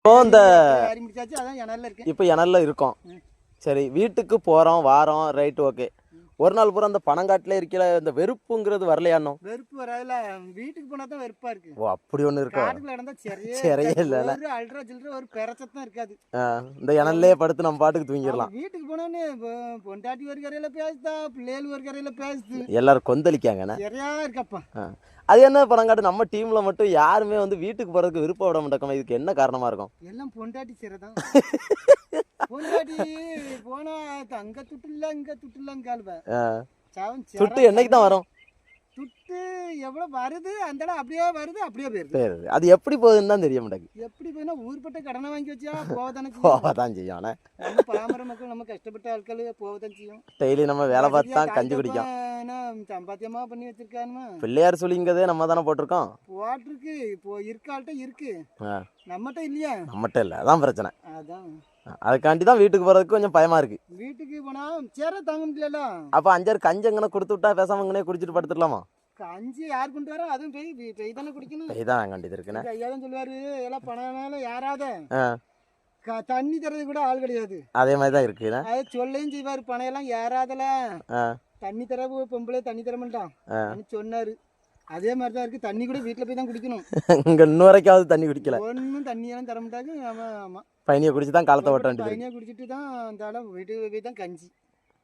இப்போ இந்த ஏறி முடிச்சாச்சு, அதான் இணல்ல இருக்கு. இப்போ இணல்ல இருக்கோம். சரி, வீட்டுக்கு போறோம் வாரோம், ரைட், ஓகே. ஒரு நாள் பூரா அந்த பனங்காட்டுல இருக்கிற இந்த வெறுப்புங்கிறது வரலையானோ? வெறுப்பு வராதுல, வீட்டுக்கு போனா தான் வெறுப்பா இருக்கு. ஓ, அப்படி ஒண்ணு இருக்கா? காட்டுக்குள்ள நடந்தா சரியே இல்ல. ஒரு அல்ட்ரா சில்ட்ரா ஒரு பெரச்சத்தம் இருக்காது. இந்த இணல்லே படுத்து நம்ம பாட்டுக்கு தூங்கிடலாம். வீட்டுக்கு போனோன்னு பொண்டாட்டி ஒரு கரையில பேசுதா, பிள்ளைகள் ஒரு கரையில பேசுது, எல்லாரும் கொந்தளிக்காங்கண்ணே. சரியா இருக்கப்பா. அது என்ன பனங்காட்டு நம்ம டீம்ல மட்டும் யாருமே வந்து வீட்டுக்கு போறதுக்கு விருப்பம் விட மாட்டோம். இதுக்கு என்ன காரணமா இருக்கும்? எல்லாம் பொண்டாட்டி சிறதான். பொண்டாட்டி போனா அங்க துட்டுல இங்க துட்டுலங்கால்வ துட்டு என்னைக்கு தான் வரும்? துட்டு எவ்வளவு வருது அந்த இடம் அப்படியே வருது, அப்படியே போயிருது. அது எப்படி போகுதுன்னு தான் தெரிய மாட்டேங்குது. எப்படி போயினா ஊர்பட்ட கடனை வாங்கி வச்சா போவதான் செய்யும். ஆனா நம்ம பாமர மக்கள், நம்ம கஷ்டப்பட்ட ஆட்கள் போவதான் செய்யும். டெய்லி நம்ம வேலை பார்த்து தான் கஞ்சி குடிக்கும். சம்பாத்தியமா பண்ணி வச்சிருக்கானுமா. பிள்ளையார் சொல்லிங்கிறதே நம்ம தானே போட்டிருக்கோம். போட்டிருக்கு, இப்போ இருக்காள்கிட்ட இருக்கு, நம்மகிட்ட இல்லையா? நம்மகிட்ட இல்லை, அதான் பிரச்சனை. அதான் அதுக்காண்டி தான் வீட்டுக்கு போறதுக்கு கொஞ்சம் பயமா இருக்கு. வீட்டுக்கு போனா சேர தாங்க முடியல. அப்ப 5 கஞ்சி எங்கன கொடுத்து விட்டா பேசாம இங்கனே குடிச்சிட்டு படுத்துடலாமா? கஞ்சி யார் கொண்டு வர? அதுவும் பெய் தானே குடிக்கணும். பெய் தான் வேண்டியது இருக்குண்ணே. ஐயா தான் சொல்லுவாரு, எல்லாம் பணம்னால யாராத தண்ணி தரது கூட ஆள் கிடையாது. அதே மாதிரி தான் இருக்கு. அதை சொல்லையும் செய்வாரு, பணம் எல்லாம் ஏறாதல தண்ணி தர பொம்பளை தண்ணி தர மாட்டான் சொன்னாரு. அதே மாதிரி தான் இருக்கு, தண்ணி கூட வீட்டுல போய் தான் குடிக்கணும். இங்க இன்னும் வரைக்காவது தண்ணி குடிக்கல. ஒன்னும் தண்ணி எல்லாம் தர மாட்டாங்க. ஆமா, பையனியை குடிச்சு தான் காலத்தை ஓட்ட வேண்டியது. பையனியை குடிச்சிட்டு தான் அந்த வீட்டுக்கு போய் தான் கஞ்சி.